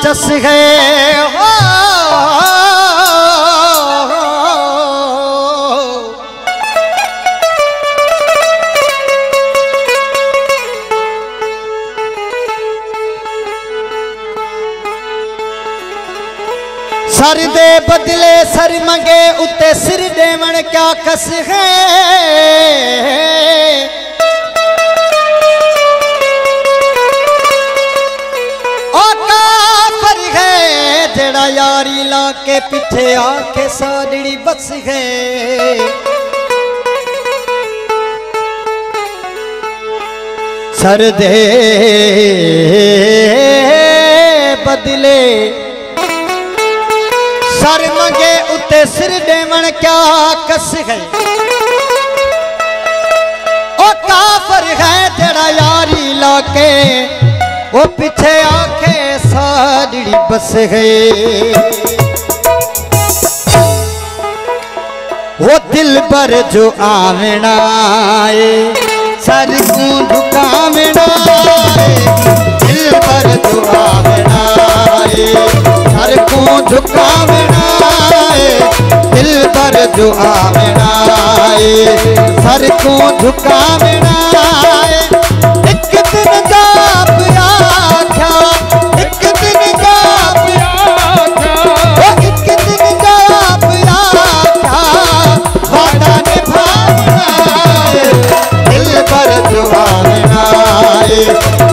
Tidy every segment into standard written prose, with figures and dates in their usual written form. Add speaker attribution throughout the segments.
Speaker 1: चस है हो सर दे बदले सर मंगे उते सिर देवण क्या कस है। ओ काफर है जेड़ा यारी ला के पीछे आके साड़ी बस है। सर दे बदले सर मंगे उते सिर देवण क्या कस है। ओ काफर है तेरा यारी लाके वो पीछे आके साड़ी बस है। वो दिल पर जो आवना है सर को झुकावना है। दिल पर जो आवना है सर को झुकावना है। दिल पर जो आवना है सर को झुकावना है। एक दिन जाप आख्या एक दिन जाप आख्या एक दिन जाप आख्या वादा निभावना है। दिल पर जो आवना है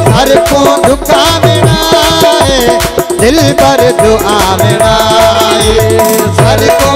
Speaker 1: सर को झुकावना है। दिल पर जो आवना है सर को